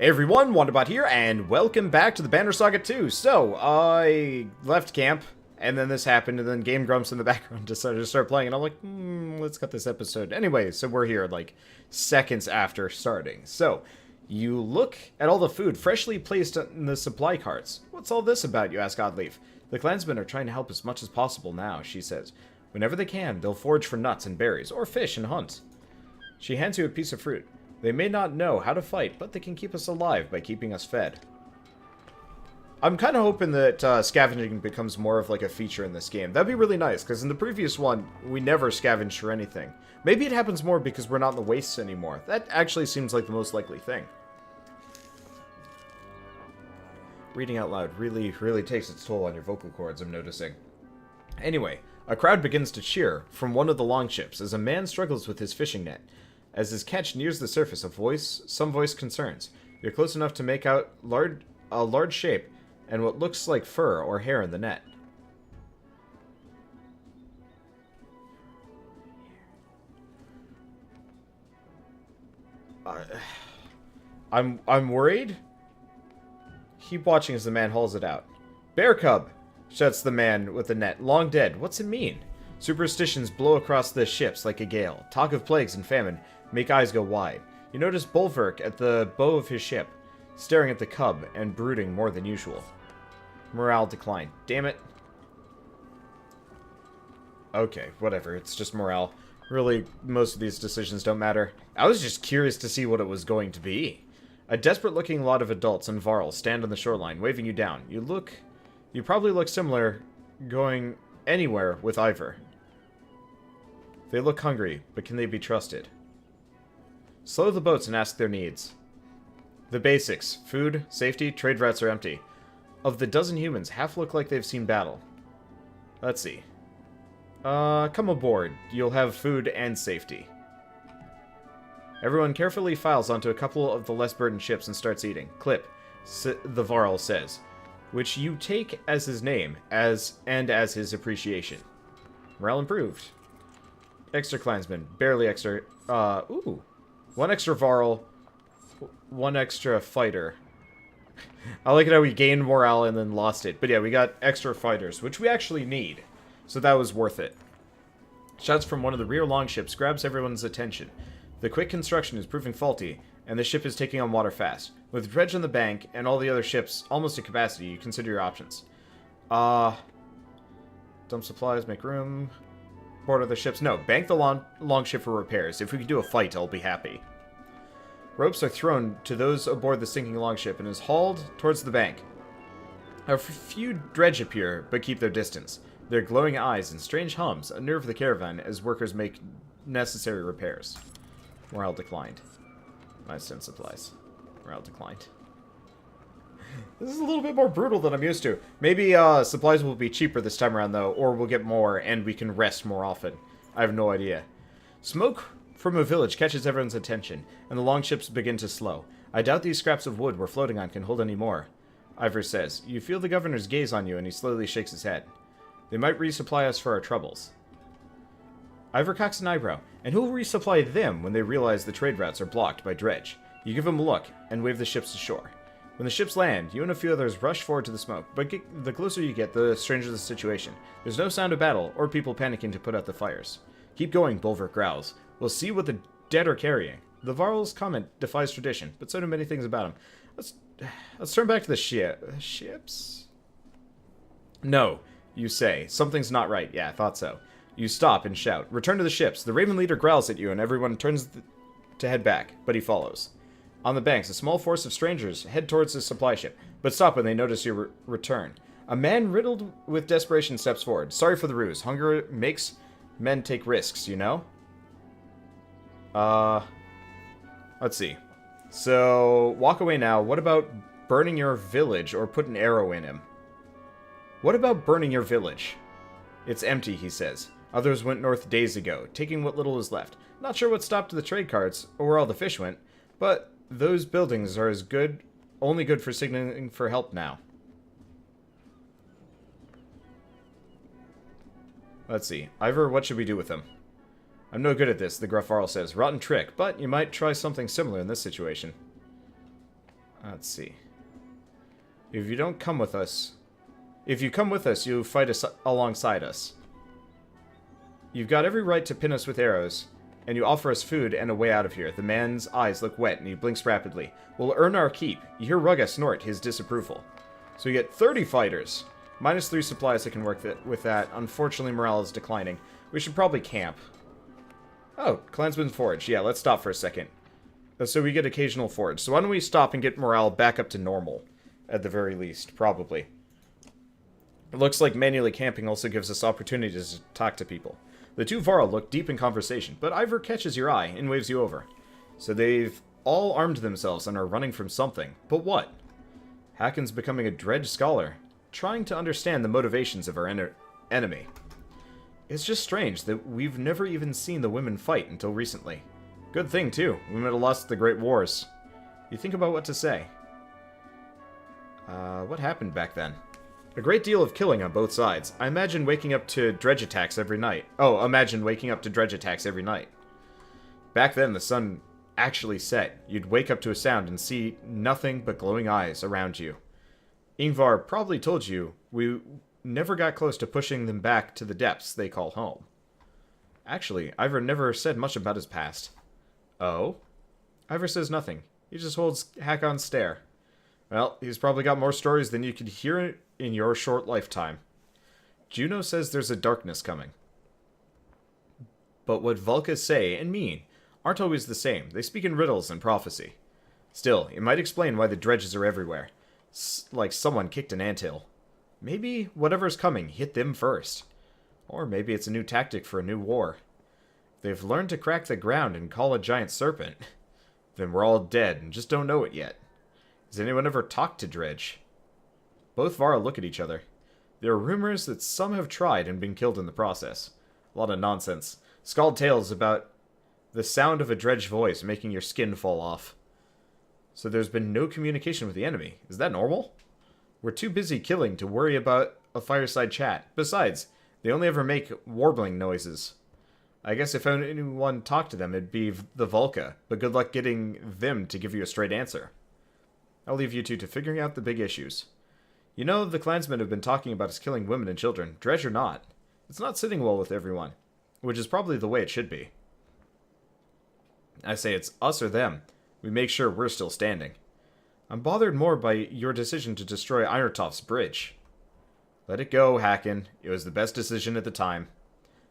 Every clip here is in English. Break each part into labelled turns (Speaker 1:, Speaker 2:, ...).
Speaker 1: Hey everyone, Wanderbot here, and welcome back to the Banner Saga 2. So, I left camp, and then this happened, and then Game Grumps in the background decided to start playing, and I'm like, let's cut this episode. Anyway, so we're here, like, seconds after starting. So, you look at all the food freshly placed in the supply carts. What's all this about, you ask Oddleaf. The clansmen are trying to help as much as possible now, she says. Whenever they can, they'll forage for nuts and berries, or fish and hunt. She hands you a piece of fruit. They may not know how to fight, but they can keep us alive by keeping us fed. I'm kind of hoping that scavenging becomes more of like a feature in this game. That'd be really nice, because in the previous one, we never scavenged for anything. Maybe it happens more because we're not in the wastes anymore. That actually seems like the most likely thing. Reading out loud really takes its toll on your vocal cords, I'm noticing. Anyway, a crowd begins to cheer from one of the longships as a man struggles with his fishing net. As his catch nears the surface, some voice concerns. You're close enough to make out a large shape and what looks like fur or hair in the net. I'm worried. Keep watching as the man hauls it out. Bear cub, shouts the man with the net. Long dead. What's it mean? Superstitions blow across the ships like a gale. Talk of plagues and famine make eyes go wide. You notice Bulwark at the bow of his ship, staring at the cub and brooding more than usual. Morale declined. Damn it. Okay, whatever. It's just morale. Really, most of these decisions don't matter. I was just curious to see what it was going to be. A desperate-looking lot of adults and varls stand on the shoreline, waving you down. You probably look similar going anywhere with Ivor. They look hungry, but can they be trusted? Slow the boats and ask their needs. The basics. Food, safety, trade routes are empty. Of the dozen humans, half look like they've seen battle. Let's see. Come aboard. You'll have food and safety. Everyone carefully files onto a couple of the less burdened ships and starts eating. Clip, the Varl says, which you take as his name, as his appreciation. Morale improved. Extra clansman, barely extra, one extra Varl, one extra fighter. I like it how we gained morale and then lost it. But yeah, we got extra fighters, which we actually need. So that was worth it. Shouts from one of the rear longships grabs everyone's attention. The quick construction is proving faulty, and the ship is taking on water fast. With dredge on the bank and all the other ships almost at capacity, you consider your options. Dump supplies, make room. Board other ships. No, bank the longship for repairs. If we can do a fight, I'll be happy. Ropes are thrown to those aboard the sinking longship and is hauled towards the bank. A few dredge appear, but keep their distance. Their glowing eyes and strange hums unnerve the caravan as workers make necessary repairs. Morale declined. Minus 10 supplies. Morale declined. This is a little bit more brutal than I'm used to. Maybe supplies will be cheaper this time around, though, or we'll get more and we can rest more often. I have no idea. Smoke from a village catches everyone's attention, and the longships begin to slow. I doubt these scraps of wood we're floating on can hold any more. Ivor says. You feel the governor's gaze on you, and he slowly shakes his head. They might resupply us for our troubles. Ivor cocks an eyebrow, and who'll resupply them when they realize the trade routes are blocked by dredge? You give him a look, and wave the ships to shore. When the ships land, you and a few others rush forward to the smoke, but the closer you get, the stranger the situation. There's no sound of battle, or people panicking to put out the fires. Keep going, Bulwark growls. We'll see what the dead are carrying. The Varl's comment defies tradition, but so do many things about him. Let's turn back to the ships? No, you say. Something's not right. Yeah, I thought so. You stop and shout. Return to the ships. The Raven leader growls at you, and everyone turns to head back, but he follows. On the banks, a small force of strangers head towards the supply ship, but stop when they notice your return. A man riddled with desperation steps forward. Sorry for the ruse. Hunger makes men take risks, you know? Let's see. So, walk away now. What about burning your village or put an arrow in him? What about burning your village? It's empty, he says. Others went north days ago, taking what little is left. Not sure what stopped the trade carts, or where all the fish went, but those buildings are only good for signaling for help now. Let's see. Ivor, what should we do with them? I'm no good at this, the gruff Varl says. Rotten trick, but you might try something similar in this situation. Let's see. If you don't come with us... If you come with us, you fight alongside us. You've got every right to pin us with arrows, and you offer us food and a way out of here. The man's eyes look wet, and he blinks rapidly. We'll earn our keep. You hear Rugga snort his disapproval. So we get 30 fighters. -3 supplies that can work with that. Unfortunately, morale is declining. We should probably camp. Oh, Clansman's Forge. Yeah, let's stop for a second. So we get occasional forage. So why don't we stop and get morale back up to normal? At the very least, probably. It looks like manually camping also gives us opportunities to talk to people. The two Varl look deep in conversation, but Ivor catches your eye and waves you over. So they've all armed themselves and are running from something. But what? Hakon's becoming a dredge scholar, trying to understand the motivations of our enemy. It's just strange that we've never even seen the women fight until recently. Good thing, too. We might have lost the Great Wars. You think about what to say. What happened back then? A great deal of killing on both sides. I imagine waking up to dredge attacks every night. Oh, imagine waking up to dredge attacks every night. Back then, the sun actually set. You'd wake up to a sound and see nothing but glowing eyes around you. Ingvar probably told you we never got close to pushing them back to the depths they call home. Actually, Ivor never said much about his past. Oh? Ivor says nothing. He just holds Hakon's stare. Well, he's probably got more stories than you could hear in your short lifetime. Juno says there's a darkness coming. But what Vulkas say and mean aren't always the same. They speak in riddles and prophecy. Still, it might explain why the dredges are everywhere. Like someone kicked an anthill. Maybe whatever's coming hit them first. Or maybe it's a new tactic for a new war. They've learned to crack the ground and call a giant serpent. Then we're all dead and just don't know it yet. Has anyone ever talked to Dredge? Both Vara look at each other. There are rumors that some have tried and been killed in the process. A lot of nonsense. Scald tales about the sound of a Dredge voice making your skin fall off. So there's been no communication with the enemy. Is that normal? We're too busy killing to worry about a fireside chat. Besides, they only ever make warbling noises. I guess if anyone talked to them, it'd be the Vulka, but good luck getting them to give you a straight answer. I'll leave you two to figuring out the big issues. You know, the clansmen have been talking about us killing women and children, Dredge or not. It's not sitting well with everyone, which is probably the way it should be. I say it's us or them. We make sure we're still standing. I'm bothered more by your decision to destroy Irontoft's bridge. Let it go, Hakon. It was the best decision at the time.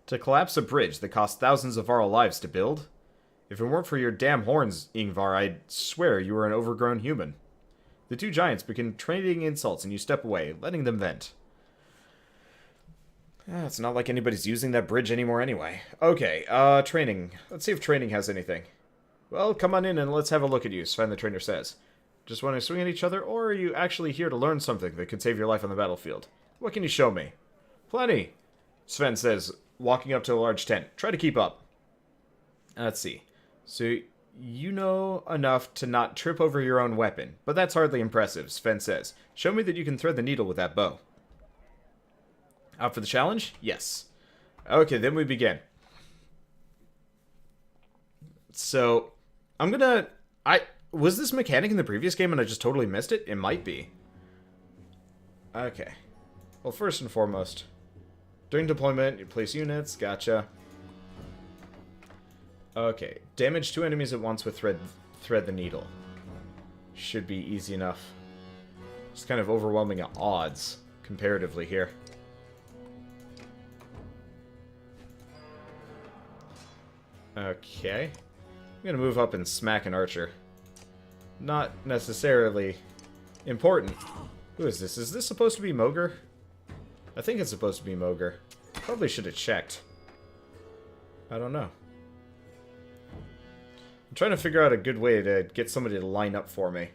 Speaker 1: To collapse a bridge that cost thousands of our lives to build? If it weren't for your damn horns, Ingvar, I'd swear you were an overgrown human. The two giants begin trading insults and you step away, letting them vent. It's not like anybody's using that bridge anymore anyway. Okay, training. Let's see if training has anything. Well, come on in and let's have a look at you, Sven the trainer says. Just want to swing at each other, or are you actually here to learn something that could save your life on the battlefield? What can you show me? Plenty, Sven says, walking up to a large tent. Try to keep up. Let's see. So, you know enough to not trip over your own weapon, but that's hardly impressive, Sven says. Show me that you can thread the needle with that bow. Out for the challenge? Yes. Okay, then we begin. So, I'm gonna... Was this mechanic in the previous game and I just totally missed it? It might be. Okay. Well, first and foremost, during deployment, you place units. Gotcha. Okay. Damage 2 enemies at once with thread the needle. Should be easy enough. Just kind of overwhelming odds, comparatively here. Okay. I'm gonna move up and smack an archer. Not necessarily important. Who is this? Is this supposed to be Mogr? I think it's supposed to be Mogr. Probably should have checked. I don't know. I'm trying to figure out a good way to get somebody to line up for me.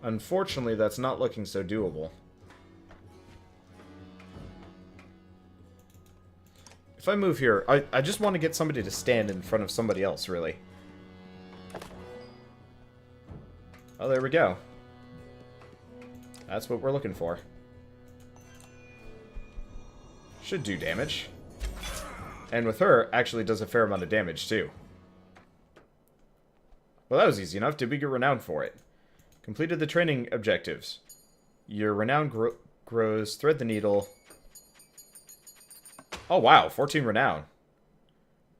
Speaker 1: Unfortunately, that's not looking so doable. If I move here, I just want to get somebody to stand in front of somebody else, really. Oh, there we go. That's what we're looking for. Should do damage. And with her, actually does a fair amount of damage, too. Well, that was easy enough. Did we get renowned for it? Completed the training objectives. Your renown grows. Thread the needle. Oh, wow. 14 renown.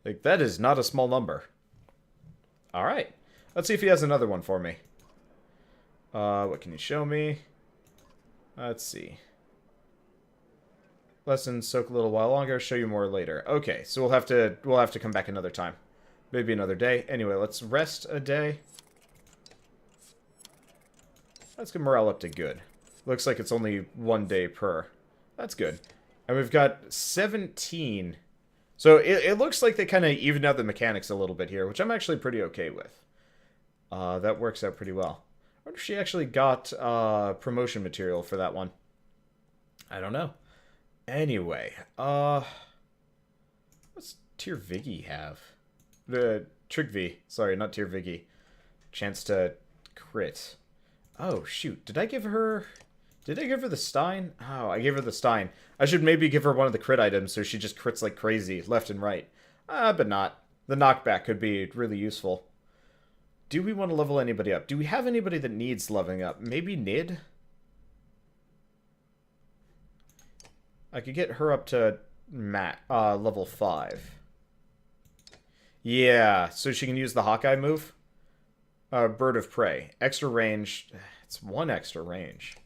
Speaker 1: Like, that is not a small number. Alright. Let's see if he has another one for me. What can you show me? Let's see. Lessons soak a little while longer. Show you more later. Okay, so we'll have to come back another time. Maybe another day. Anyway, let's rest a day. Let's get morale up to good. Looks like it's only 1 day per. That's good. And we've got 17. So it looks like they kind of evened out the mechanics a little bit here, which I'm actually pretty okay with. That works out pretty well. I wonder if she actually got promotion material for that one. I don't know. Anyway, what's Tier Viggy have? The Trick V. Sorry, not Tier Viggy. Chance to crit. Oh, shoot. Did I give her the Stein? Oh, I gave her the Stein. I should maybe give her one of the crit items so she just crits like crazy, left and right. But not. The knockback could be really useful. Do we want to level anybody up? Do we have anybody that needs leveling up? Maybe Nid? I could get her up to level 5. Yeah, so she can use the Hawkeye move. Bird of Prey. Extra range. It's 1 extra range.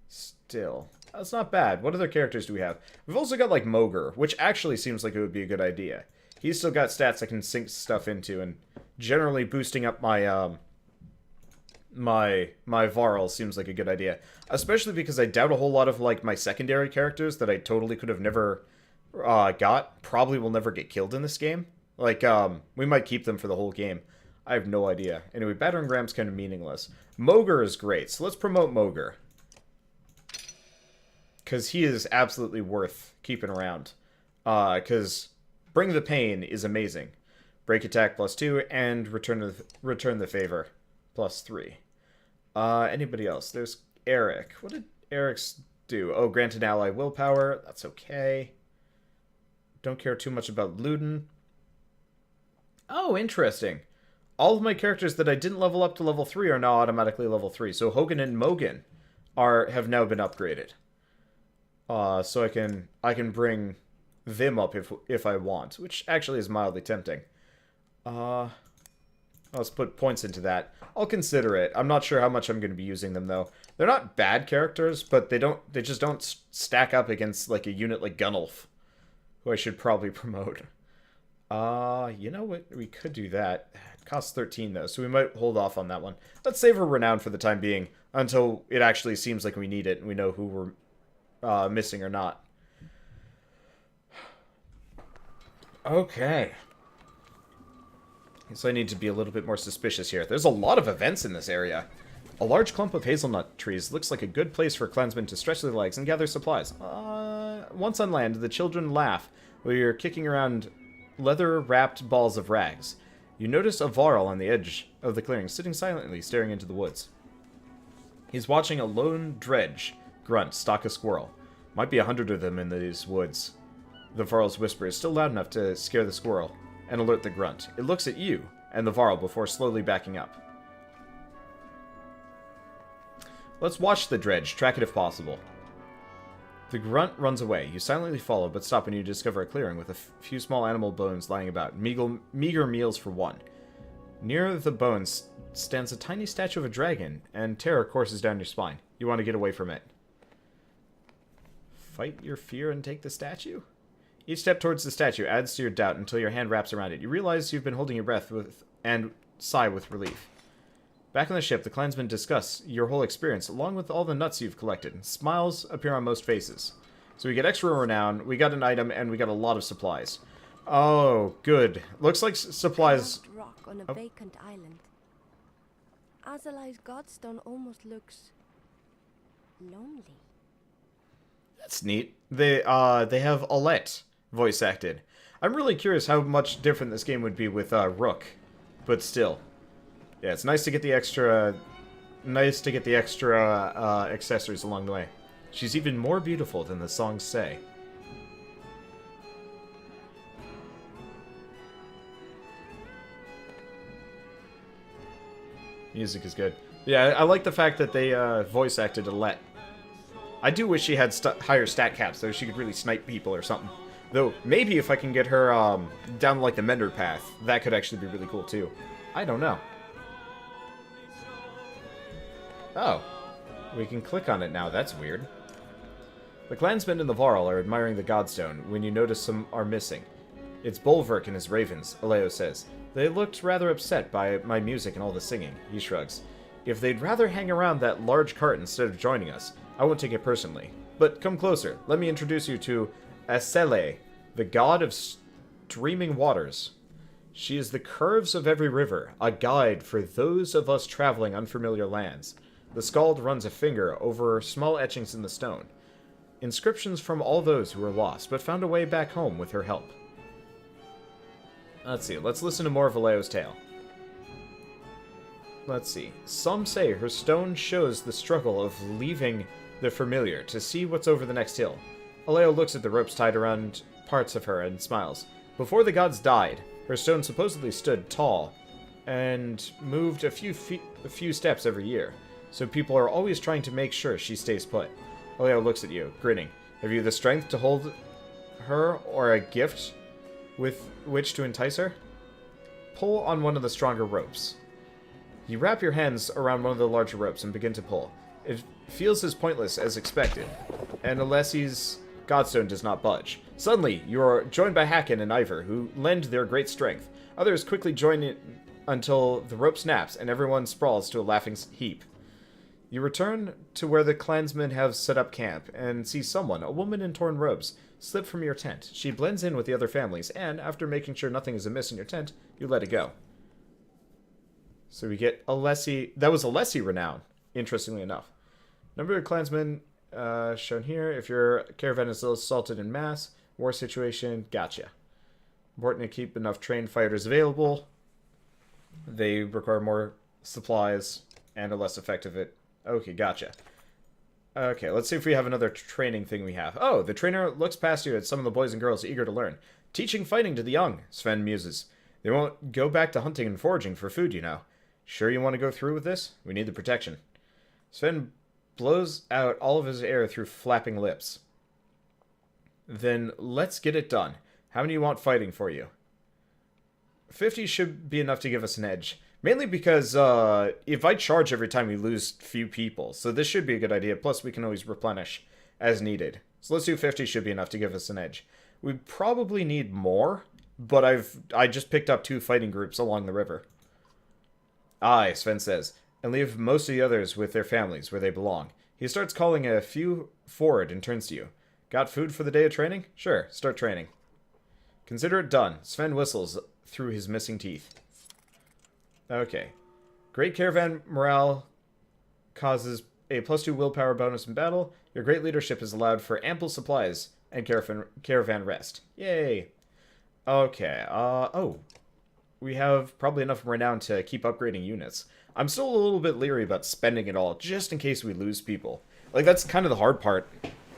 Speaker 1: Still. That's not bad. What other characters do we have? We've also got, like, Mogre, which actually seems like it would be a good idea. He's still got stats I can sink stuff into, and generally boosting up my, my Varl seems like a good idea. Especially because I doubt a whole lot of, like, my secondary characters that I totally could have never got probably will never get killed in this game. Like, we might keep them for the whole game. I have no idea. Anyway, Battering Ram's kind of meaningless. Mogre is great, so let's promote Mogre. Because he is absolutely worth keeping around. Because Bring the Pain is amazing. Break attack +2, and return the favor +3. Anybody else? There's Eric. What did Eric's do? Oh, grant an ally willpower. That's okay. Don't care too much about Luden. Oh, interesting. All of my characters that I didn't level up to level 3 are now automatically level 3. So Hogan and Mogan have now been upgraded. So I can bring them up if I want, which actually is mildly tempting. Let's put points into that. I'll consider it. I'm not sure how much I'm going to be using them though. They're not bad characters, but they just don't stack up against like a unit like Gunnulf, who I should probably promote. You know what? We could do that. It costs 13 though, so we might hold off on that one. Let's save her renown for the time being until it actually seems like we need it and we know who we're missing or not. Okay. So I need to be a little bit more suspicious here. There's a lot of events in this area. A large clump of hazelnut trees looks like a good place for clansmen to stretch their legs and gather supplies. Once on land, the children laugh while you're kicking around leather-wrapped balls of rags. You notice a Varl on the edge of the clearing, sitting silently, staring into the woods. He's watching a lone dredge grunt stalk a squirrel. Might be 100 of them in these woods. The Varl's whisper is still loud enough to scare the squirrel and alert the grunt. It looks at you and the Varl before slowly backing up. Let's watch the dredge, track it if possible. The grunt runs away. You silently follow, but stop when you discover a clearing with a few small animal bones lying about. Meager meals for one. Near the bones stands a tiny statue of a dragon, and terror courses down your spine. You want to get away from it. Fight your fear and take the statue? Each step towards the statue adds to your doubt until your hand wraps around it. You realize you've been holding your breath and sigh with relief. Back on the ship, the clansmen discuss your whole experience, along with all the nuts you've collected. Smiles appear on most faces. So we get extra renown, we got an item, and we got a lot of supplies. Oh, good. Looks like supplies...
Speaker 2: rock on a vacant island. Azalai's Godstone almost looks... lonely.
Speaker 1: That's neat. They have Alette voice acted. I'm really curious how much different this game would be with Rook, but still. Yeah, it's nice to get the extra... accessories along the way. She's even more beautiful than the songs say. Music is good. Yeah, I like the fact that they voice acted Alette. I do wish she had higher stat caps, so she could really snipe people or something. Though, maybe if I can get her down like the Mender path, that could actually be really cool too. I don't know. Oh. We can click on it now, that's weird. The clansmen in the Varl are admiring the Godstone when you notice some are missing. It's Bulwark and his ravens, Aleo says. They looked rather upset by my music and all the singing, he shrugs. If they'd rather hang around that large cart instead of joining us, I won't take it personally. But come closer, let me introduce you to Asele, the god of streaming waters. She is the curves of every river, a guide for those of us traveling unfamiliar lands. The Skald runs a finger over small etchings in the stone. Inscriptions from all those who were lost, but found a way back home with her help. Let's see, let's listen to more of Aleo's tale. Let's see. Some say her stone shows the struggle of leaving the familiar to see what's over the next hill. Aleo looks at the ropes tied around parts of her and smiles. Before the gods died, her stone supposedly stood tall and moved a few steps every year, so people are always trying to make sure she stays put. Aleo looks at you, grinning. Have you the strength to hold her, or a gift with which to entice her? Pull on one of the stronger ropes. You wrap your hands around one of the larger ropes and begin to pull. It feels as pointless as expected, and Alessi's Godstone does not budge. Suddenly, you are joined by Hakon and Ivor, who lend their great strength. Others quickly join in until the rope snaps and everyone sprawls to a laughing heap. You return to where the clansmen have set up camp and see someone, a woman in torn robes, slip from your tent. She blends in with the other families, and after making sure nothing is amiss in your tent, you let it go. So we get Alessi. That was Alessi renown, interestingly enough. Number of clansmen shown here. If your caravan is assaulted in mass, war situation, gotcha. Important to keep enough trained fighters available. They require more supplies and are less effective at... Okay, gotcha. Okay, let's see if we have another training thing we have. Oh, the trainer looks past you at some of the boys and girls eager to learn. Teaching fighting to the young, Sven muses. They won't go back to hunting and foraging for food, you know. Sure you want to go through with this? We need the protection. Sven blows out all of his air through flapping lips. Then let's get it done. How many you want fighting for you? 50 should be enough to give us an edge. Mainly because if I charge every time we lose few people, so this should be a good idea. Plus we can always replenish as needed. So let's do 50 should be enough to give us an edge. We probably need more, but I just picked up 2 fighting groups along the river. Aye, Sven says, and leave most of the others with their families where they belong. He starts calling a few forward and turns to you. Got food for the day of training? Sure, start training. Consider it done. Sven whistles through his missing teeth. Okay. Great caravan morale causes a +2 willpower bonus in battle. Your great leadership is allowed for ample supplies and caravan rest. Yay. Okay, oh. We have probably enough renown to keep upgrading units. I'm still a little bit leery about spending it all, just in case we lose people. Like, that's kind of the hard part.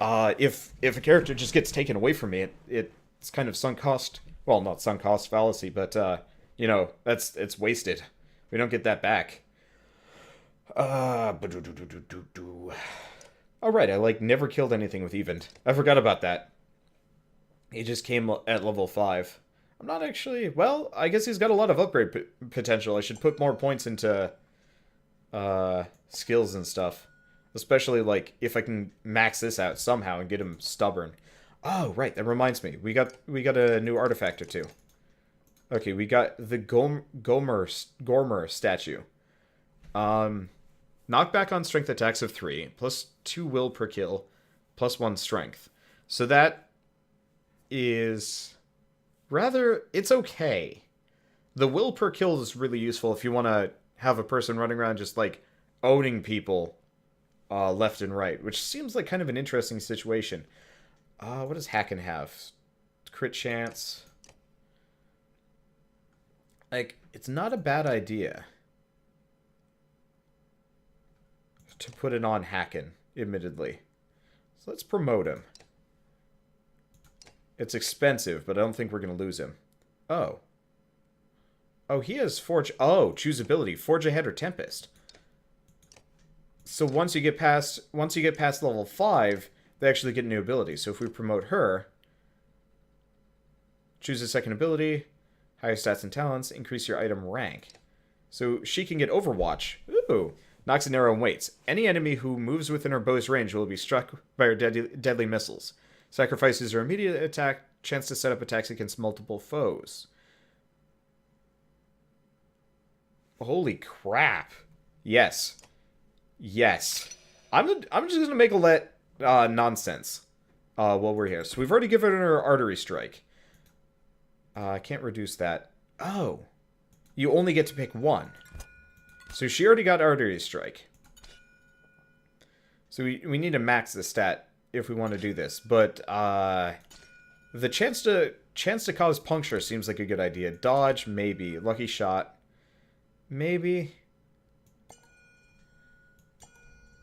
Speaker 1: If a character just gets taken away from me, it's kind of sunk cost. Well, not sunk cost fallacy, but, you know, it's wasted. We don't get that back. Alright, I, like, never killed anything with Event. I forgot about that. He just came at level 5. I'm not actually... Well, I guess he's got a lot of upgrade potential. I should put more points into skills and stuff. Especially, like, if I can max this out somehow and get him stubborn. Oh, right, that reminds me. We got a new artifact or two. Okay, we got the Gormer statue. Knockback on strength attacks of 3, +2 will per kill, +1 strength. So that is rather... It's okay. The will per kill is really useful if you want to have a person running around just, like, owning people left and right, which seems like kind of an interesting situation. What does Hakon have? Crit chance. Like, it's not a bad idea to put it on Hakon, admittedly. So let's promote him. It's expensive, but I don't think we're going to lose him. Oh. Oh, he has Forge... Oh, choose ability. Forge Ahead or Tempest. So once you get past level 5, they actually get new abilities. So if we promote her, choose a second ability, higher stats and talents, increase your item rank. So she can get Overwatch. Ooh. Knocks an arrow and waits. Any enemy who moves within her bow's range will be struck by her deadly missiles. Sacrifices her immediate attack, chance to set up attacks against multiple foes. Holy crap. Yes. Yes. I'm just going to make Alette nonsense while we're here. So we've already given her Artery Strike. I can't reduce that. Oh. You only get to pick one. So she already got Artery Strike. So we need to max the stat if we want to do this. But the chance to cause puncture seems like a good idea. Dodge, maybe. Lucky shot, maybe.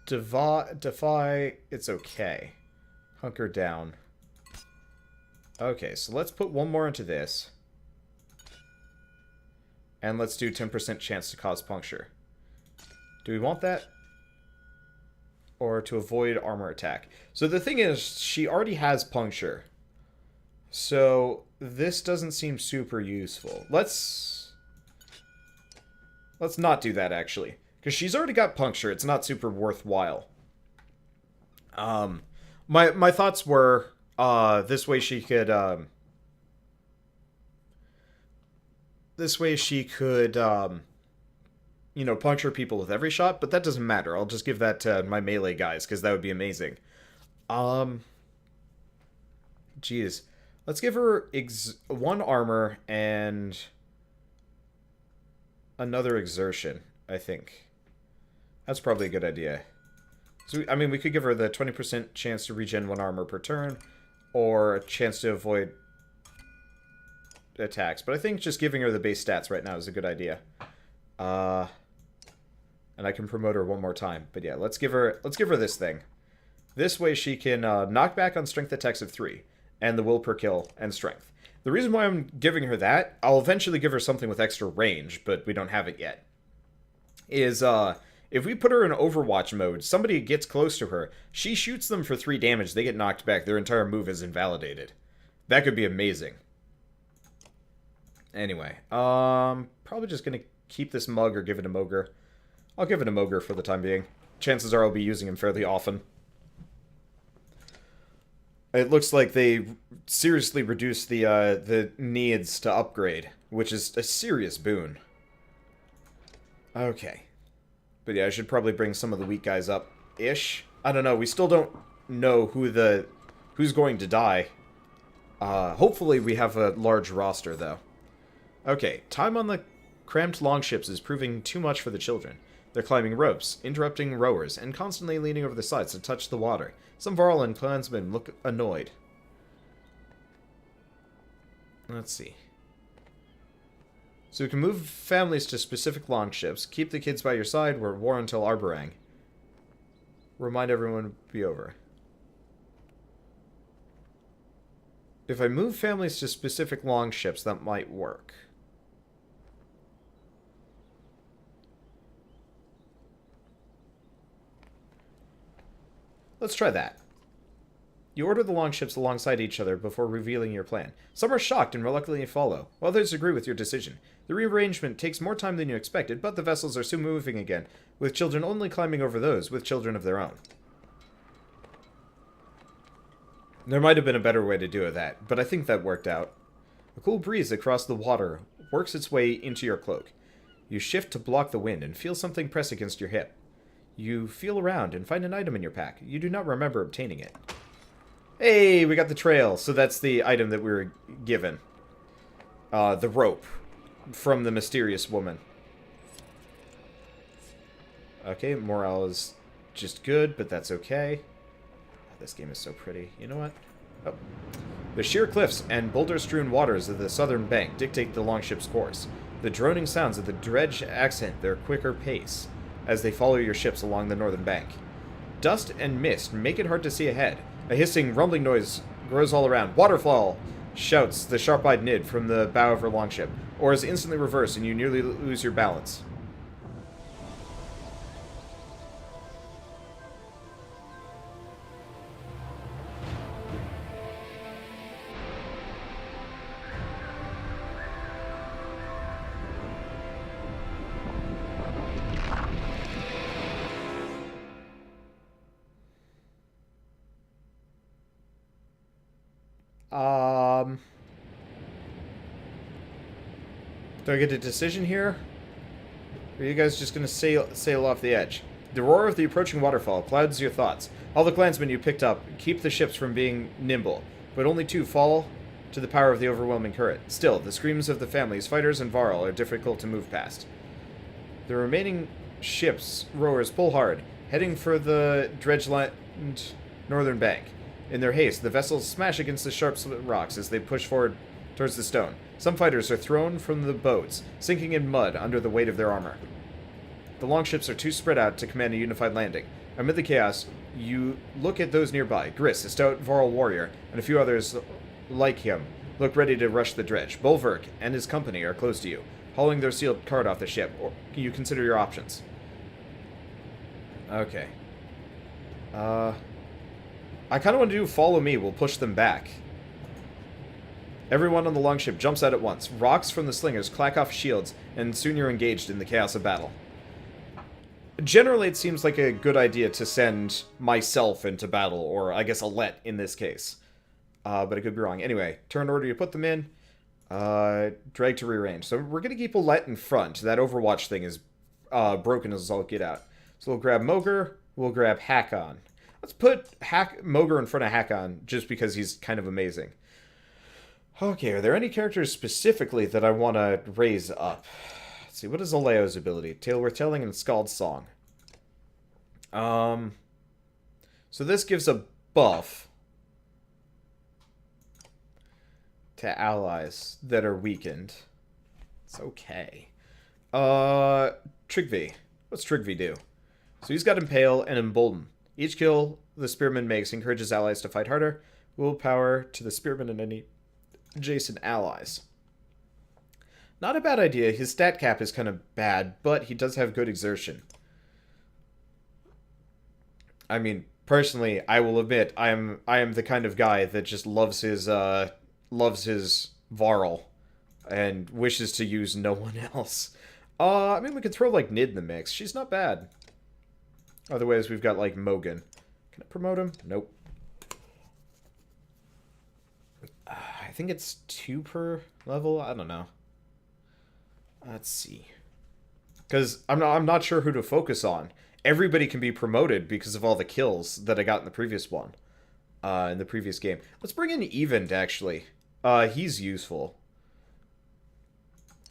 Speaker 1: Defy, it's okay. Hunker down. Okay, so let's put one more into this. And let's do 10% chance to cause puncture. Do we want that? Or to avoid armor attack? So the thing is, she already has puncture. So this doesn't seem super useful. Let's not do that, actually. Because she's already got puncture. It's not super worthwhile. My thoughts were, this way she could, you know, puncture people with every shot, but that doesn't matter. I'll just give that to my melee guys, because that would be amazing. Jeez. Let's give her one armor and another exertion, I think. That's probably a good idea. So, I mean, we could give her the 20% chance to regen one armor per turn, or a chance to avoid attacks. But I think just giving her the base stats right now is a good idea. And I can promote her one more time. But yeah, let's give her this thing. This way she can knock back on strength attacks of 3, and the will per kill and strength. The reason why I'm giving her that, I'll eventually give her something with extra range, but we don't have it yet, is if we put her in Overwatch mode, somebody gets close to her, she shoots them for 3 damage, they get knocked back, their entire move is invalidated. That could be amazing. Anyway, probably just gonna keep this mug or give it a mogre. I'll give it a mogre for the time being. Chances are I'll be using him fairly often. It looks like they seriously reduced the needs to upgrade, which is a serious boon. Okay. But yeah, I should probably bring some of the weak guys up-ish. I don't know, we still don't know who's going to die. Hopefully we have a large roster, though. Okay, time on the cramped longships is proving too much for the children. They're climbing ropes, interrupting rowers, and constantly leaning over the sides to touch the water. Some Varl and clansmen look annoyed. Let's see. So we can move families to specific longships, keep the kids by your side, we're at war until Arborang. Remind everyone to be over. If I move families to specific longships, that might work. Let's try that. You order the longships alongside each other before revealing your plan. Some are shocked and reluctantly follow, while others agree with your decision. The rearrangement takes more time than you expected, but the vessels are soon moving again, with children only climbing over those with children of their own. There might have been a better way to do that, but I think that worked out. A cool breeze across the water works its way into your cloak. You shift to block the wind and feel something press against your hip. You feel around and find an item in your pack. You do not remember obtaining it. Hey, we got the trail. So that's the item that we were given. The rope from the mysterious woman. Okay, morale is just good, but that's okay. This game is so pretty. You know what? Oh. The sheer cliffs and boulder-strewn waters of the southern bank dictate the longship's course. The droning sounds of the dredge accent their quicker pace as they follow your ships along the northern bank. Dust and mist make it hard to see ahead. A hissing, rumbling noise grows all around. Waterfall! Shouts the sharp-eyed Nid from the bow of her longship, or is instantly reversed and you nearly lose your balance. Do I get a decision here? Or are you guys just going to sail off the edge? The roar of the approaching waterfall clouds your thoughts. All the clansmen you picked up keep the ships from being nimble, but only 2 fall to the power of the overwhelming current. Still, the screams of the families, fighters, and Varl are difficult to move past. The remaining ships' rowers pull hard, heading for the dredge-lined northern bank. In their haste, the vessels smash against the sharp rocks as they push forward towards the stone. Some fighters are thrown from the boats, sinking in mud under the weight of their armor. The longships are too spread out to command a unified landing. Amid the chaos, you look at those nearby. Gris, a stout Varl warrior, and a few others like him, look ready to rush the dredge. Bulwark and his company are close to you, hauling their sealed cart off the ship. Or you consider your options. Okay. I kind of want to do follow me. We'll push them back. Everyone on the longship jumps out at once. Rocks from the slingers clack off shields, and soon you're engaged in the chaos of battle. Generally, it seems like a good idea to send myself into battle, or I guess Alette in this case. But I could be wrong. Anyway, turn order, you put them in. Drag to rearrange. So we're going to keep Alette in front. That Overwatch thing is broken as all get out. So we'll grab Moger, we'll grab Hakon. Let's put Moger in front of Hakon, just because he's kind of amazing. Okay, are there any characters specifically that I want to raise up? Let's see, what is Aleo's ability? Tale Worth Telling and Scald Song. So this gives a buff to allies that are weakened. It's okay. Trigvi. What's Trigvi do? So he's got Impale and Embolden. Each kill the spearman makes encourages allies to fight harder. Willpower to the spearman and any adjacent allies. Not a bad idea. His stat cap is kind of bad, but he does have good exertion. I mean, personally, I will admit, I am the kind of guy that just loves his Varl and wishes to use no one else. I mean, we could throw like Nid in the mix. She's not bad. Otherwise, we've got like Mogan. Can I promote him? Nope. I think it's 2 per level. I don't know. Let's see. Because I'm not sure who to focus on. Everybody can be promoted because of all the kills that I got in the previous one. In the previous game. Let's bring in Event, actually. He's useful.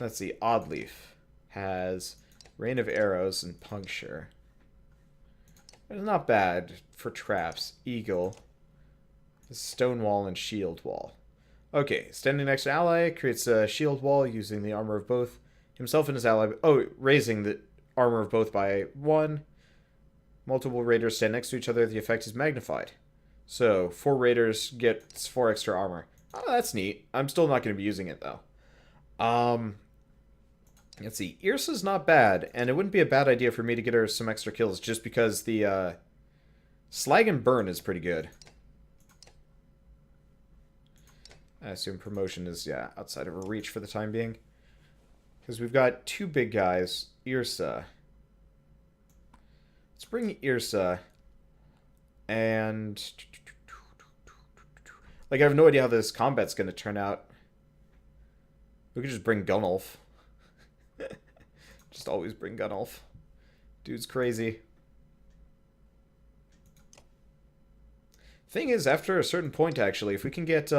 Speaker 1: Let's see. Oddleaf has Rain of Arrows and Puncture. It's not bad for traps. Eagle. Stonewall and Shield Wall. Okay, standing next to ally creates a shield wall using the armor of both. Himself and his ally... Oh, raising the armor of both by 1. Multiple raiders stand next to each other. The effect is magnified. So, 4 raiders get 4 extra armor. Oh, that's neat. I'm still not going to be using it, though. Let's see. Irsa's not bad, and it wouldn't be a bad idea for me to get her some extra kills, just because the Slag and Burn is pretty good. I assume promotion is, yeah, outside of her reach for the time being. Because we've got 2 big guys. Irsa. Let's bring Irsa. And... like, I have no idea how this combat's going to turn out. We could just bring Gunnulf. Just always bring Gunnulf. Dude's crazy. Thing is, after a certain point, actually, if we can get,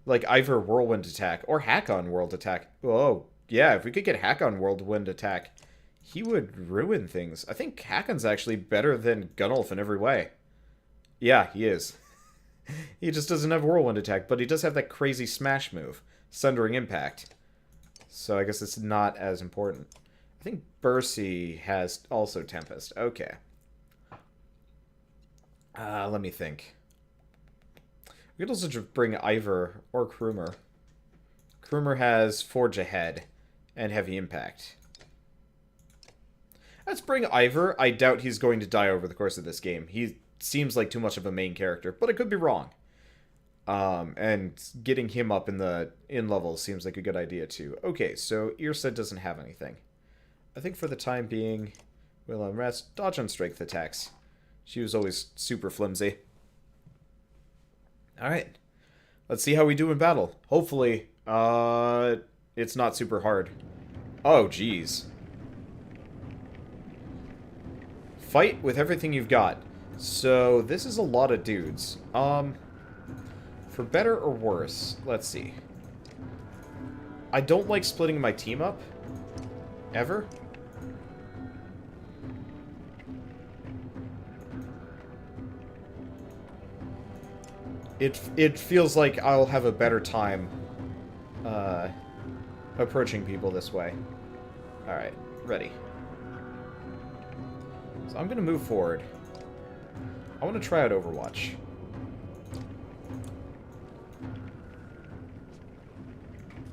Speaker 1: like, either Whirlwind Attack or Hakon World Attack. Oh, yeah, if we could get Hakon Whirlwind Attack, he would ruin things. I think Hakon's actually better than Gunnulf in every way. Yeah, he is. He just doesn't have Whirlwind Attack, but he does have that crazy smash move, Sundering Impact. So I guess it's not as important. I think Bercy has also Tempest. Okay. Let me think. We could also just bring Ivor or Krumer. Krumer has Forge Ahead and Heavy Impact. Let's bring Ivor. I doubt he's going to die over the course of this game. He seems like too much of a main character, but I could be wrong. And getting him up in levels seems like a good idea too. Okay, so Irsa doesn't have anything. I think for the time being, we'll unrest, dodge on strength attacks. She was always super flimsy. Alright. Let's see how we do in battle. Hopefully, it's not super hard. Oh, jeez. Fight with everything you've got. So, this is a lot of dudes. For better or worse, let's see. I don't like splitting my team up. Ever. It feels like I'll have a better time approaching people this way. Alright, ready. So I'm gonna move forward. I want to try out Overwatch.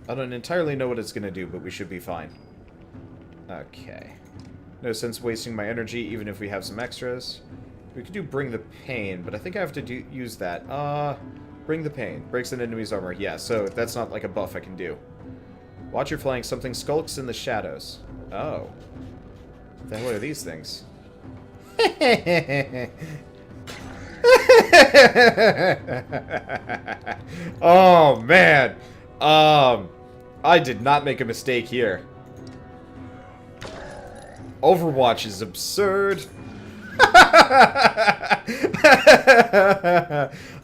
Speaker 1: I don't entirely know what it's gonna do, but we should be fine. Okay. No sense wasting my energy, even if we have some extras. We could do Bring the Pain, but I think I have to use that. Bring the Pain. Breaks an enemy's armor. Yeah, so that's not like a buff I can do. Watch your flank. Something skulks in the shadows. Oh. What the hell are these things? Oh, man. I did not make a mistake here. Overwatch is absurd.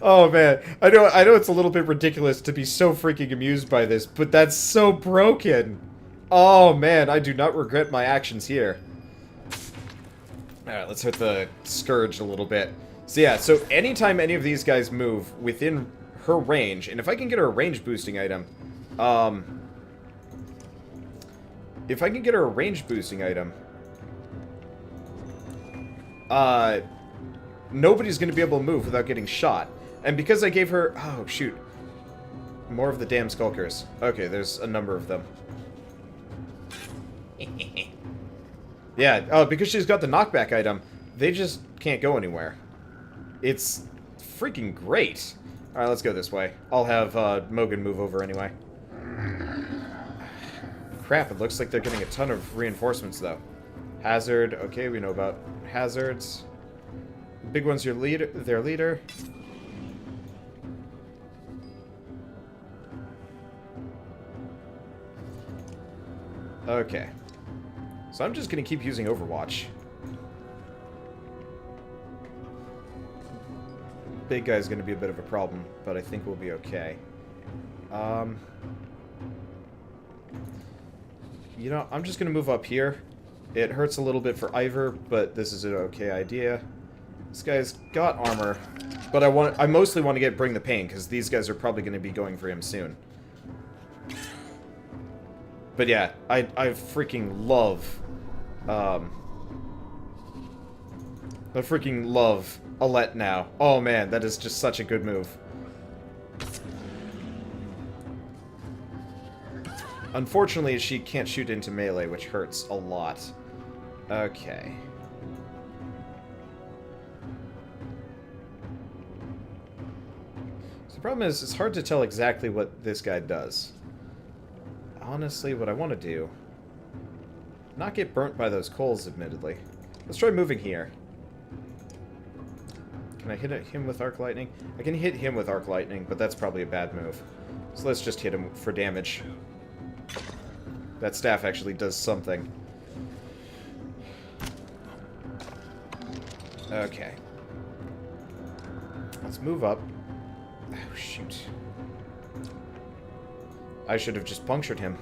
Speaker 1: Oh man, I know it's a little bit ridiculous to be so freaking amused by this, but that's so broken. Oh man, I do not regret my actions here. Alright, let's hit the Scourge a little bit. So yeah, so anytime any of these guys move within her range, and if I can get her a range boosting item, if I can get her a range boosting item, nobody's going to be able to move without getting shot. And because I gave her... Oh, shoot. More of the damn Skulkers. Okay, there's a number of them. Yeah, oh, because she's got the knockback item, they just can't go anywhere. It's freaking great. Alright, let's go this way. I'll have Mogan move over anyway. Crap, it looks like they're getting a ton of reinforcements, though. Hazard, okay, we know about hazards. Big one's your leader, their leader. Okay. So I'm just gonna keep using Overwatch. Big guy's gonna be a bit of a problem, but I think we'll be okay. You know, I'm just gonna move up here. It hurts a little bit for Ivor, but this is an okay idea. This guy's got armor, but I mostly want to get Bring the Pain, because these guys are probably going to be going for him soon. But yeah, I freaking love, I freaking love Alette now. Oh man, that is just such a good move. Unfortunately, she can't shoot into melee, which hurts a lot. Okay. So the problem is, it's hard to tell exactly what this guy does. Honestly, what I want to do... Not get burnt by those coals, admittedly. Let's try moving here. Can I hit him with Arc Lightning? I can hit him with Arc Lightning, but that's probably a bad move. So let's just hit him for damage. That staff actually does something. Okay. Let's move up. Oh, shoot. I should have just punctured him.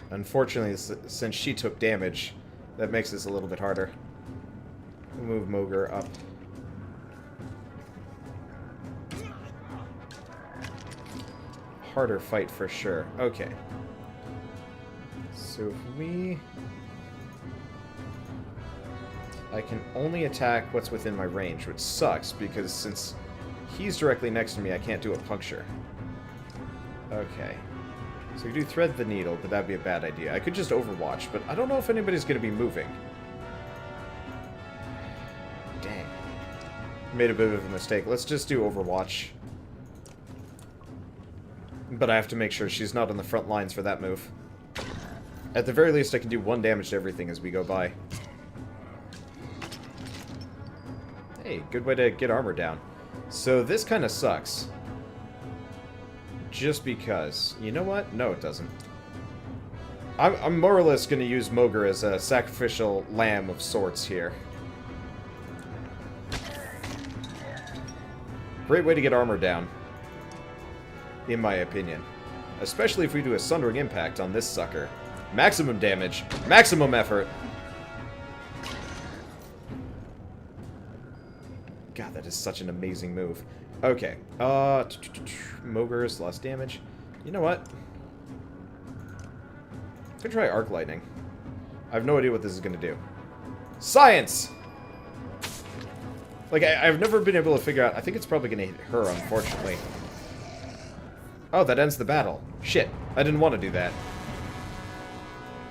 Speaker 1: Unfortunately, since she took damage, that makes this a little bit harder. We'll move Moger up. Harder fight for sure. Okay. So if we... I can only attack what's within my range, which sucks, because since he's directly next to me, I can't do a puncture. Okay. So we do Thread the Needle, but that'd be a bad idea. I could just Overwatch, but I don't know if anybody's going to be moving. Dang. Made a bit of a mistake. Let's just do Overwatch. But I have to make sure she's not on the front lines for that move. At the very least, I can do 1 damage to everything as we go by. Hey, good way to get armor down. So this kind of sucks. Just because. You know what? No, it doesn't. I'm more or less going to use Mogre as a sacrificial lamb of sorts here. Great way to get armor down. In my opinion. Especially if we do a Sundering Impact on this sucker. Maximum damage. Maximum effort. God, that is such an amazing move. Okay. Mogre's lost damage. You know what? I'm gonna try Arc Lightning. I have no idea what this is gonna do. Science! Like, I've never been able to figure out... I think it's probably gonna hit her, unfortunately. Oh, that ends the battle. Shit. I didn't want to do that.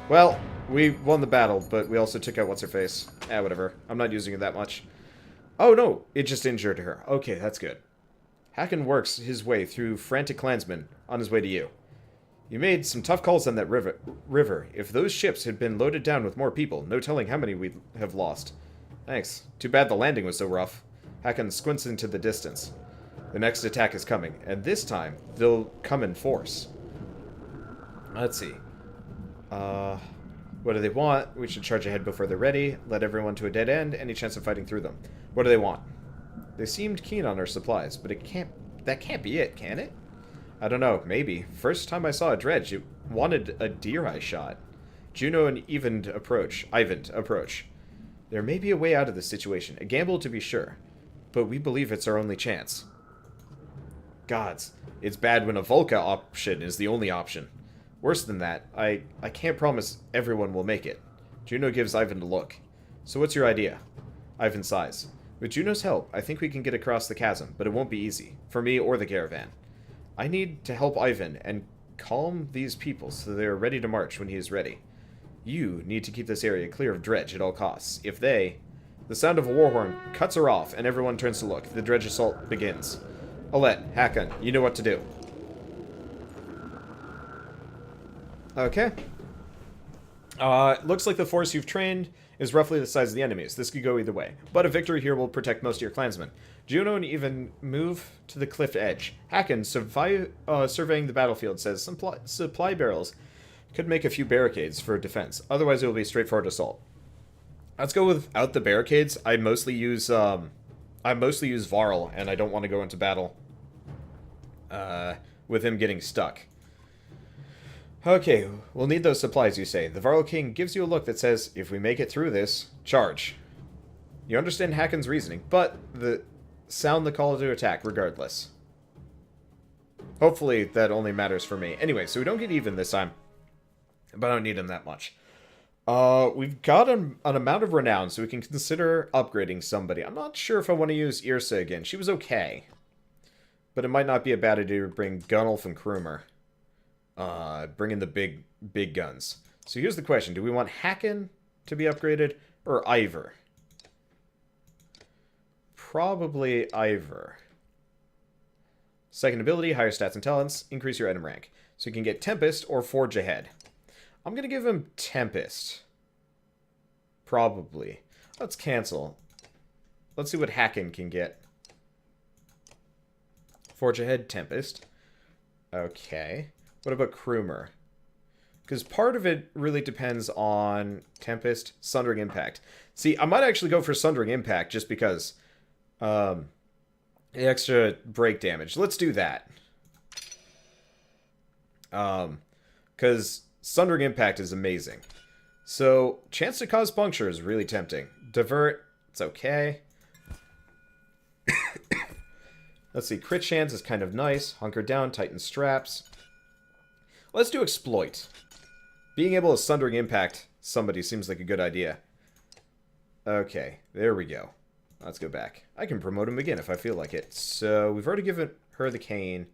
Speaker 1: Well, we won the battle, but we also took out what's-her-face. Whatever. I'm not using it that much. Oh, no. It just injured her. Okay, that's good. Hakon works his way through frantic clansmen on his way to you. You made some tough calls on that river. If those ships had been loaded down with more people, no telling how many we'd have lost. Thanks. Too bad the landing was so rough. Hakon squints into the distance. The next attack is coming, and this time, they'll come in force. Let's see. What do they want? We should charge ahead before they're ready, let everyone to a dead end, any chance of fighting through them. What do they want? They seemed keen on our supplies, but that can't be it, can it? I don't know, maybe. First time I saw a dredge, it wanted a deer I shot. Juno and Ivan approach. There may be a way out of this situation, a gamble to be sure, but we believe it's our only chance. Gods, it's bad when a Volca option is the only option. Worse than that, I can't promise everyone will make it. Juno gives Ivan a look. So what's your idea? Ivan sighs. With Juno's help, I think we can get across the chasm, but it won't be easy, for me or the caravan. I need to help Ivan and calm these people so they are ready to march when he is ready. You need to keep this area clear of dredge at all costs. If they... The sound of a war horn cuts her off, and everyone turns to look. The dredge assault begins. Alette, Hakon, you know what to do. Okay. Looks like the force you've trained is roughly the size of the enemies. This could go either way, but a victory here will protect most of your clansmen. Juno and even move to the cliff edge. Hakon, surveying the battlefield, says some supply barrels could make a few barricades for defense. Otherwise, it will be a straightforward assault. Let's go without the barricades. I mostly use Varl, and I don't want to go into battle with him getting stuck. Okay, we'll need those supplies, you say. The Varl King gives you a look that says, if we make it through this, charge. You understand Hakon's reasoning, but sound the call to attack regardless. Hopefully that only matters for me. Anyway, so we don't get even this time, but I don't need him that much. We've got an amount of renown, so we can consider upgrading somebody. I'm not sure if I want to use Irsa again. She was okay, but it might not be a bad idea to bring Gunnulf and Krumer. Bring in the big guns. So here's the question. Do we want Hakon to be upgraded or Ivor? Probably Ivor. Second ability, higher stats and talents, increase your item rank. So you can get Tempest or Forge Ahead. I'm going to give him Tempest. Probably. Let's cancel. Let's see what Hakon can get. Forge Ahead, Tempest. Okay. What about Krumer? Because part of it really depends on Tempest, Sundering Impact. See, I might actually go for Sundering Impact just because the extra break damage. Let's do that. Because Sundering Impact is amazing. So, chance to cause puncture is really tempting. Divert, it's okay. Let's see, crit chance is kind of nice. Hunker down, tighten straps. Let's do Exploit. Being able to Sundering Impact somebody seems like a good idea. Okay, there we go. Let's go back. I can promote him again if I feel like it. So, we've already given her the cane.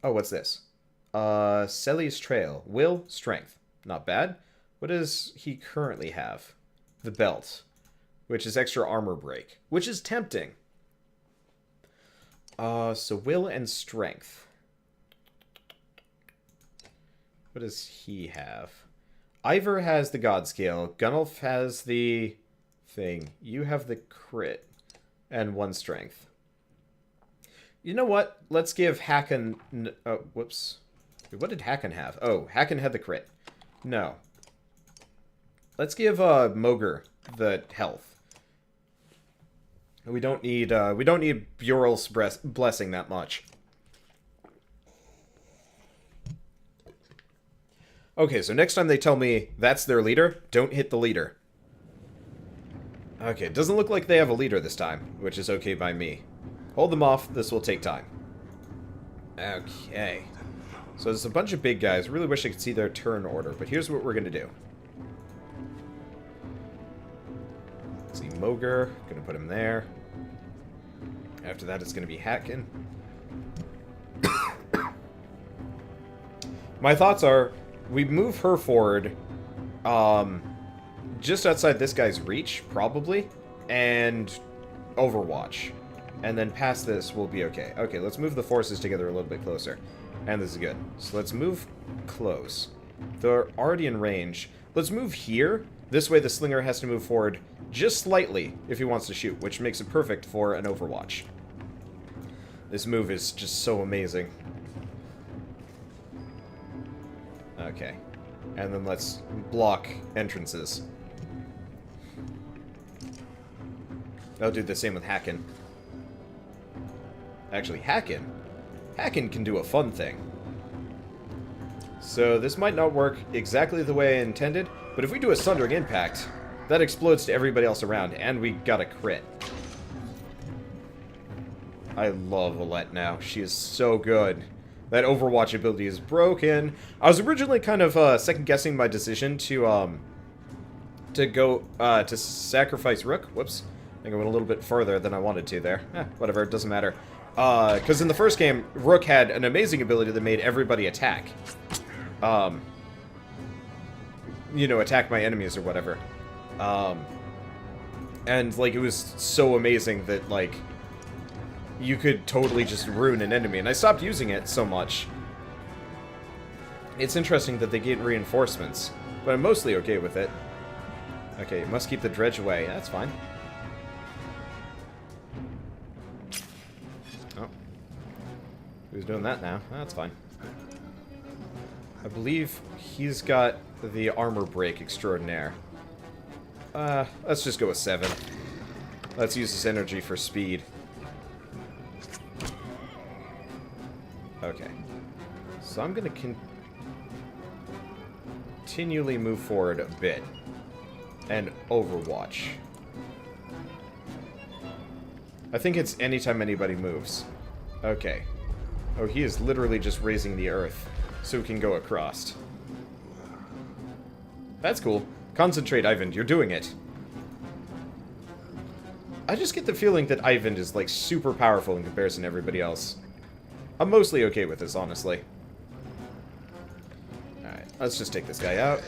Speaker 1: Oh, what's this? Selly's Trail. Will, Strength. Not bad. What does he currently have? The Belt. Which is extra armor break. Which is tempting. So Will and Strength. What does he have? Ivor has the God Scale. Gunnulf has the thing. You have the crit. And 1 strength. You know what? Let's give Hacken... Oh, whoops. What did Hacken have? Oh, Hacken had the crit. No. Let's give Moger the health. We don't need Burel's blessing that much. Okay, so next time they tell me that's their leader, don't hit the leader. Okay, it doesn't look like they have a leader this time, which is okay by me. Hold them off, this will take time. Okay. So there's a bunch of big guys. Really wish I could see their turn order, but here's what we're going to do. Let's see, Moger, going to put him there. After that, it's going to be Hatkin. My thoughts are, we move her forward, just outside this guy's reach, probably, and Overwatch. And then past this, we'll be okay. Okay, let's move the forces together a little bit closer. And this is good. So let's move close. They're already in range. Let's move here. This way the slinger has to move forward just slightly if he wants to shoot, which makes it perfect for an Overwatch. This move is just so amazing. Okay. And then let's block entrances. I'll do the same with Hacken. Actually, Hacken can do a fun thing. So this might not work exactly the way I intended, but if we do a Sundering Impact, that explodes to everybody else around, and we got a crit. I love Alette now. She is so good. That Overwatch ability is broken. I was originally kind of second-guessing my decision to go to sacrifice Rook. Whoops. I think I went a little bit further than I wanted to there. Whatever, it doesn't matter. Because in the first game, Rook had an amazing ability that made everybody attack. You know, attack my enemies or whatever. And, like, it was so amazing that, like, you could totally just ruin an enemy. And I stopped using it so much. It's interesting that they get reinforcements, but I'm mostly okay with it. Okay, you must keep the dredge away. That's fine. Oh. Who's doing that now? That's fine. I believe he's got the armor break extraordinaire. Let's just go with 7. Let's use this energy for speed. Okay. So I'm going to continually move forward a bit. And Overwatch. I think it's anytime anybody moves. Okay. Oh, he is literally just raising the earth so we can go across. That's cool. Concentrate, Ivan. You're doing it. I just get the feeling that Ivan is, like, super powerful in comparison to everybody else. I'm mostly okay with this, honestly. Alright, let's just take this guy out.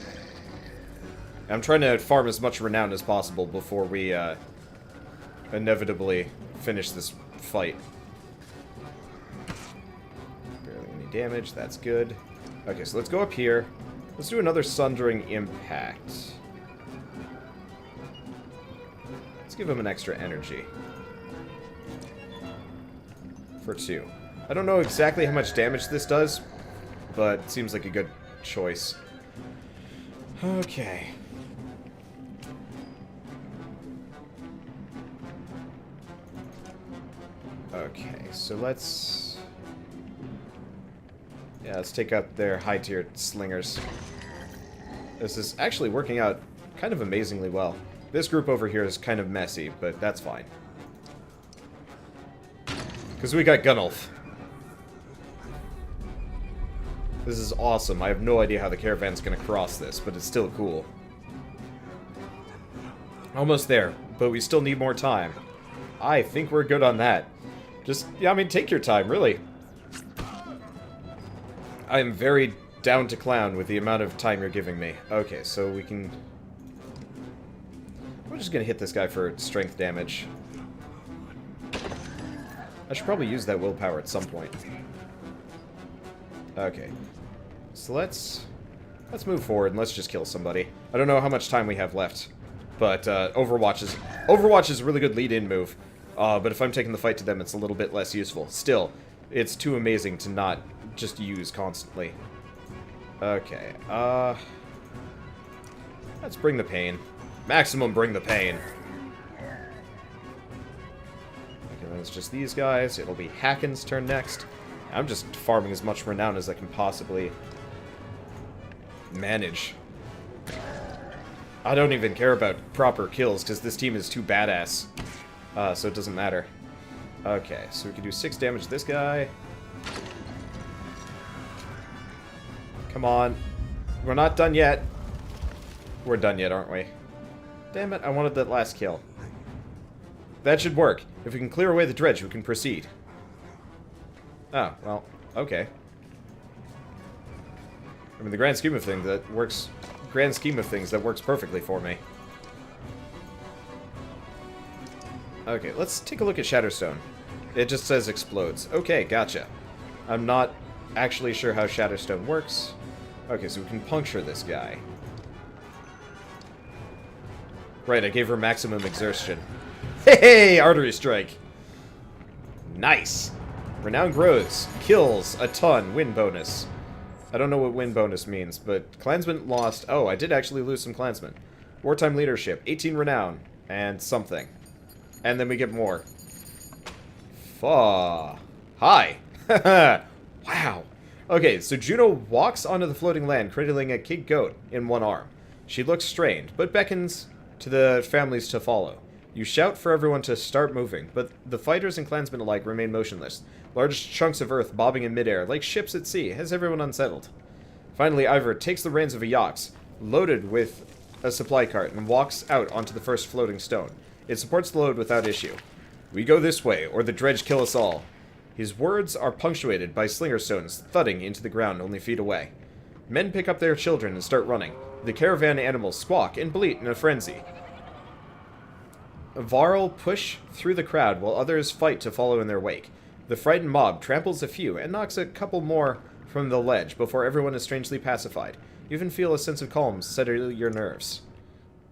Speaker 1: I'm trying to farm as much renown as possible before we, inevitably finish this fight. Barely any damage, that's good. Okay, so let's go up here. Let's do another Sundering Impact. Let's give him an extra energy. For 2. I don't know exactly how much damage this does, but it seems like a good choice. Okay. Okay, so let's... yeah, let's take up their high-tier slingers. This is actually working out kind of amazingly well. This group over here is kind of messy, but that's fine. Because we got Gunnulf. This is awesome. I have no idea how the caravan's going to cross this, but it's still cool. Almost there, but we still need more time. I think we're good on that. Just, yeah, I mean, take your time, really. I am very down to clown with the amount of time you're giving me. Okay, so we can... we're just going to hit this guy for strength damage. I should probably use that willpower at some point. Okay. So let's Let's move forward and let's just kill somebody. I don't know how much time we have left, but Overwatch is a really good lead-in move. But if I'm taking the fight to them, it's a little bit less useful. Still, it's too amazing to not just use constantly. Okay, let's bring the pain. Maximum bring the pain. Okay, then it's just these guys. It'll be Hacken's turn next. I'm just farming as much renown as I can possibly manage. I don't even care about proper kills, because this team is too badass. So it doesn't matter. Okay, so we can do 6 damage to this guy. Come on. We're not done yet. We're done yet, aren't we? Damn it, I wanted that last kill. That should work. If we can clear away the dredge, we can proceed. Oh, well, okay. I mean, the grand scheme of things, that works perfectly for me. Okay, let's take a look at Shatterstone. It just says explodes. Okay, gotcha. I'm not actually sure how Shatterstone works. Okay, so we can puncture this guy. Right, I gave her maximum exertion. Hey, artery strike! Nice! Renown grows. Kills a ton. Win bonus. I don't know what win bonus means, but Clansman lost... Oh, I did actually lose some Clansmen. Wartime leadership. 18 renown. And something. And then we get more. Hi! Wow. Okay, so Juno walks onto the floating land, cradling a kid goat in one arm. She looks strained, but beckons to the families to follow. You shout for everyone to start moving, but the fighters and clansmen alike remain motionless. Large chunks of earth bobbing in midair, like ships at sea, has everyone unsettled. Finally, Ivor takes the reins of a yacht, loaded with a supply cart, and walks out onto the first floating stone. It supports the load without issue. We go this way, or the dredge kill us all. His words are punctuated by slinger stones thudding into the ground only feet away. Men pick up their children and start running. The caravan animals squawk and bleat in a frenzy. Varl push through the crowd while others fight to follow in their wake. The frightened mob tramples a few and knocks a couple more from the ledge before everyone is strangely pacified. You even feel a sense of calm settle your nerves.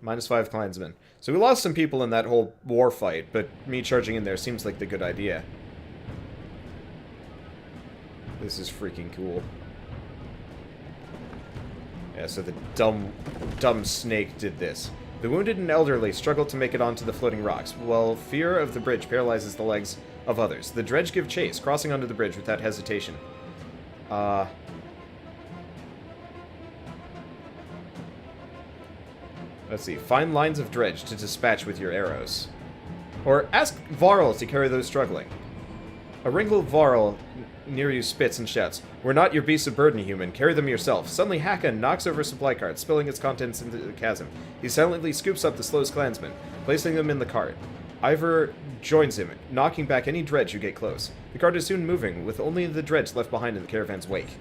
Speaker 1: -5 clansmen. So we lost some people in that whole war fight, but me charging in there seems like the good idea. This is freaking cool. Yeah, so the dumb snake did this. The wounded and elderly struggle to make it onto the floating rocks, while fear of the bridge paralyzes the legs of others. The dredge give chase, crossing onto the bridge without hesitation. Let's see. Find lines of dredge to dispatch with your arrows. Or ask Varl to carry those struggling. A wrinkled Varl near you spits and shouts, "We're not your beasts of burden, human. Carry them yourself." Suddenly Hakon knocks over a supply cart, spilling its contents into the chasm. He silently scoops up the slowest clansmen, placing them in the cart. Ivor joins him, knocking back any dredge who get close. The cart is soon moving, with only the dredge left behind in the caravan's wake.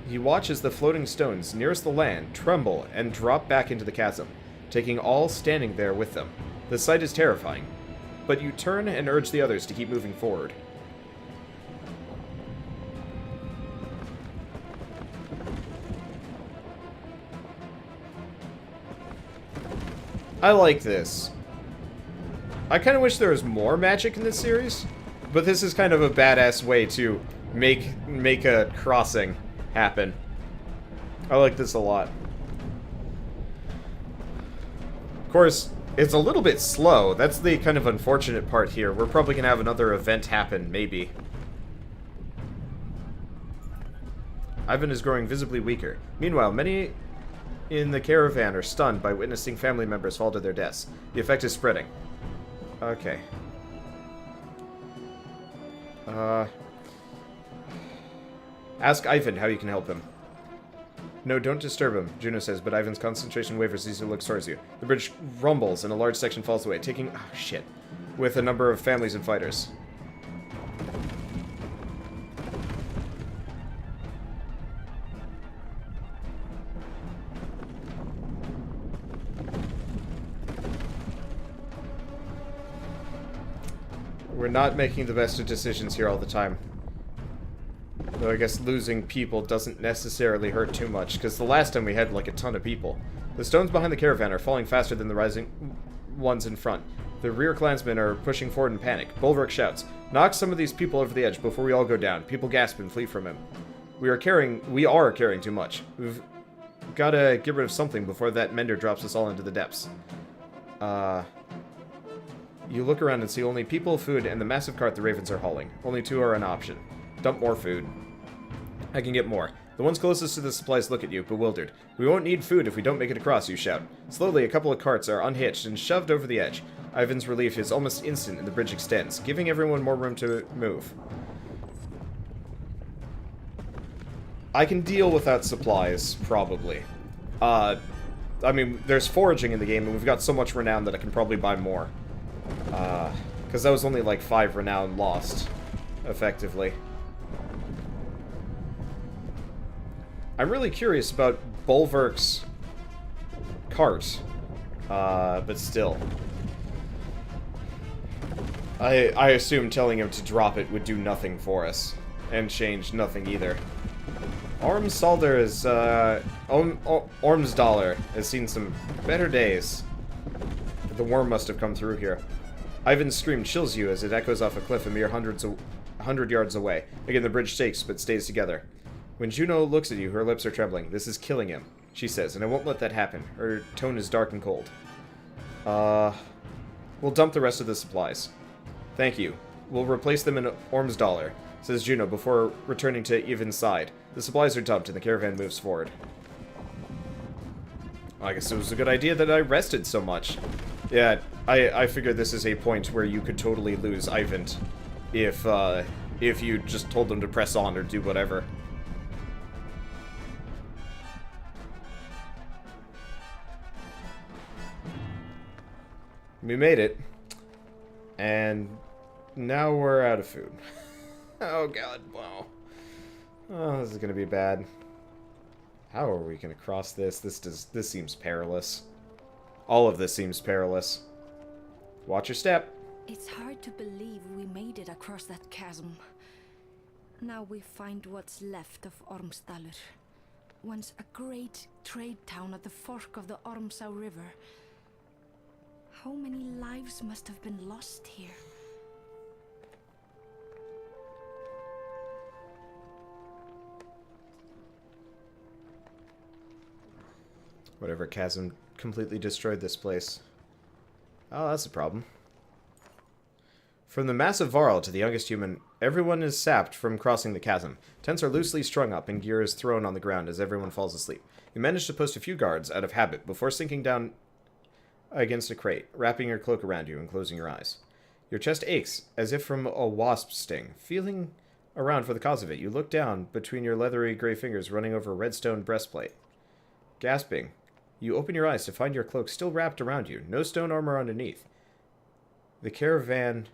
Speaker 1: He watches the floating stones nearest the land tremble and drop back into the chasm, taking all standing there with them. The sight is terrifying, but you turn and urge the others to keep moving forward. I like this. I kind of wish there was more magic in this series, but this is kind of a badass way to make a crossing happen. I like this a lot. Of course, it's a little bit slow. That's the kind of unfortunate part here. We're probably going to have another event happen, maybe. Ivan is growing visibly weaker. Meanwhile, many in the caravan are stunned by witnessing family members fall to their deaths. The effect is spreading. Okay. Ask Ivan how you can help him. No, don't disturb him, Juno says, but Ivan's concentration wavers as he looks towards you. The bridge rumbles and a large section falls away, taking... Oh, shit. With a number of families and fighters. We're not making the best of decisions here all the time. Though I guess losing people doesn't necessarily hurt too much, because the last time we had, like, a ton of people. The stones behind the caravan are falling faster than the rising ones in front. The rear clansmen are pushing forward in panic. Bulwark shouts, "Knock some of these people over the edge before we all go down." People gasp and flee from him. We are carrying too much. We've gotta get rid of something before that mender drops us all into the depths. You look around and see only people, food, and the massive cart the ravens are hauling. Only 2 are an option. Dump more food. I can get more. The ones closest to the supplies look at you, bewildered. "We won't need food if we don't make it across," you shout. Slowly, a couple of carts are unhitched and shoved over the edge. Ivan's relief is almost instant and the bridge extends, giving everyone more room to move. I can deal without supplies, probably. I mean, there's foraging in the game, and we've got so much renown that I can probably buy more. Because that was only like 5 renown lost, effectively. I'm really curious about Bulwark's cart, but still. I assume telling him to drop it would do nothing for us, and change nothing either. Ormsdalr has seen some better days. The worm must have come through here. Ivan's scream chills you as it echoes off a cliff a mere 100 yards away. Again, the bridge shakes, but stays together. When Juno looks at you, her lips are trembling. "This is killing him," she says, "and I won't let that happen." Her tone is dark and cold. We'll dump the rest of the supplies. "Thank you. We'll replace them in Ormsdalr," says Juno before returning to Ivan's side. The supplies are dumped and the caravan moves forward. I guess it was a good idea that I rested so much. Yeah, I figure this is a point where you could totally lose Ivan if you just told them to press on or do whatever. We made it. And now we're out of food. Oh god, wow. Oh, this is gonna be bad. How are we gonna cross this? This seems perilous. All of this seems perilous. Watch your step.
Speaker 3: It's hard to believe we made it across that chasm. Now we find what's left of Ormsdalr. Once a great trade town at the fork of the Ormsau River. How many lives must have been lost here?
Speaker 1: Whatever chasm completely destroyed this place. Oh, that's a problem. From the massive Varl to the youngest human, everyone is sapped from crossing the chasm. Tents are loosely strung up and gear is thrown on the ground as everyone falls asleep. You manage to post a few guards out of habit before sinking down against a crate, wrapping your cloak around you and closing your eyes. Your chest aches, as if from a wasp sting. Feeling around for the cause of it, you look down between your leathery gray fingers running over a redstone breastplate. Gasping, you open your eyes to find your cloak still wrapped around you, no stone armor underneath. The caravan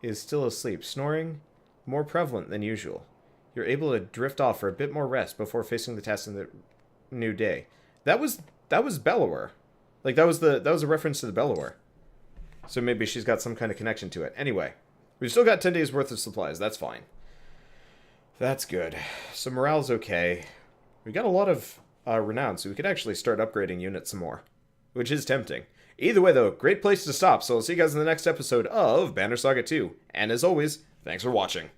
Speaker 1: is still asleep, snoring more prevalent than usual. You're able to drift off for a bit more rest before facing the task in the new day. That was Bellower. Like, that was a reference to the Bellower. So maybe she's got some kind of connection to it. Anyway, we've still got 10 days worth of supplies. That's fine. That's good. So morale's okay. We got a lot of renown, so we could actually start upgrading units some more, which is tempting. Either way, though, great place to stop, so I'll see you guys in the next episode of Banner Saga 2. And as always, thanks for watching.